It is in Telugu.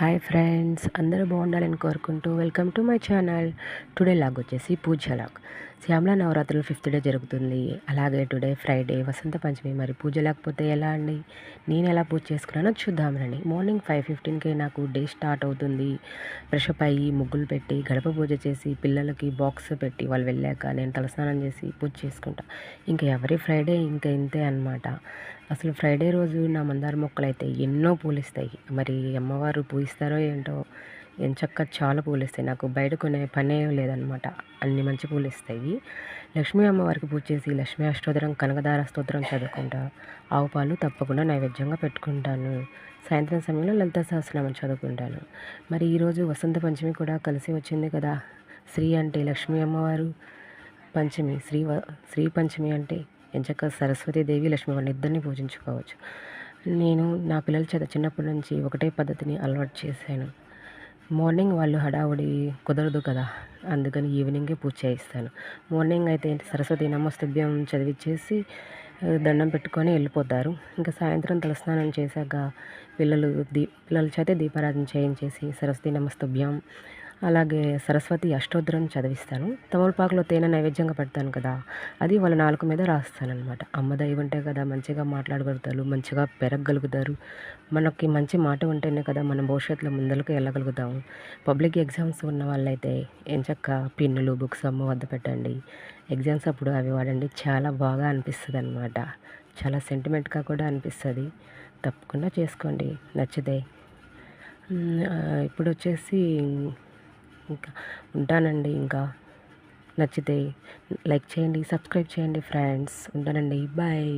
హాయ్ ఫ్రెండ్స్, అందరూ బాగుండాలని కోరుకుంటూ welcome to my channel. Today log వచ్చేసి పూజ లాగ్. శ్యామల నవరాత్రులు 5th డే జరుగుతుంది. అలాగే టుడే ఫ్రైడే వసంత పంచమి. మరి పూజ లేకపోతే ఎలా అండి? నేను ఎలా పూజ చేసుకున్నానో చూద్దామని. మార్నింగ్ 5:15కే నాకు డే స్టార్ట్ అవుతుంది. ఫ్రెషప్ అయ్యి ముగ్గులు పెట్టి గడప పూజ చేసి పిల్లలకి బాక్స్ పెట్టి వాళ్ళు వెళ్ళాక నేను తలస్నానం చేసి పూజ చేసుకుంటా. ఇంకా ఎవరీ ఫ్రైడే ఇంకా ఇంతే అనమాట. అసలు ఫ్రైడే రోజు నా మందార మొక్కలైతే ఎన్నో పూలిస్తాయి. మరి అమ్మవారు పూయిస్తారో ఏంటో, ఎంచక్కా చాలా పూలిస్తాయి. నాకు బయట కొనే పనే లేదనమాట, అన్ని మంచి పూలిస్తాయి. లక్ష్మీ అమ్మవారికి పూజ చేసి లక్ష్మీ అష్టోత్తరం, కనకదార స్తోత్రం చదువుకుంటా. ఆవు పాలు తప్పకుండా నైవేద్యంగా పెట్టుకుంటాను. సాయంత్రం సమయంలో లలిత సహస్రనామం చదువుకుంటాను. మరి ఈరోజు వసంత పంచమి కూడా కలిసి వచ్చింది కదా. శ్రీ అంటే లక్ష్మీ అమ్మవారు, పంచమి శ్రీ పంచమి అంటే ఎంచక్క సరస్వతీదేవి, లక్ష్మీ వారిని ఇద్దరిని పూజించుకోవచ్చు. నేను నా పిల్లల చేత చిన్నప్పటి నుంచి ఒకటే పద్ధతిని అలవాటు చేశాను. మార్నింగ్ వాళ్ళు హడావుడి కుదరదు కదా, అందుకని ఈవినింగే పూజ చేయిస్తాను. మార్నింగ్ అయితే సరస్వతి నమస్తుభ్యం చదివిచ్చేసి దండం పెట్టుకొని వెళ్ళిపోతారు. ఇంకా సాయంత్రం తలస్నానం చేశాక పిల్లల చేత దీపారాధన చేయించేసి సరస్వతి నమస్తుభ్యం, అలాగే సరస్వతి అష్టోత్తరం చదివిస్తాను. తమలపాకులో తేనె నైవేద్యంగా పెడతాను కదా, అది వాళ్ళ నాలుక మీద రాస్తానన్నమాట. అమ్మ దయ ఉంటే కదా మంచిగా మాట్లాడగలుగుతారు, మంచిగా పెరగగలుగుతారు. మనకి మంచి మాట ఉంటేనే కదా మనం భవిష్యత్తులో ముందరకు వెళ్ళగలుగుతాము. పబ్లిక్ ఎగ్జామ్స్ ఉన్న వాళ్ళైతే ఎంచక్కా పిన్నులు, బుక్స్ అమ్మ వద్ద పెట్టండి. ఎగ్జామ్స్ అప్పుడు అవి వాడండి. చాలా బాగా అనిపిస్తుంది అనమాట. చాలా సెంటిమెంట్గా కూడా అనిపిస్తుంది. తప్పకుండా చేసుకోండి నచ్చితే. ఇప్పుడు వచ్చేసి ఇంకా ఉంటానండి. ఇంకా నచ్చితే లైక్ చేయండి, సబ్స్క్రైబ్ చేయండి ఫ్రెండ్స్. ఉంటానండి, బాయ్.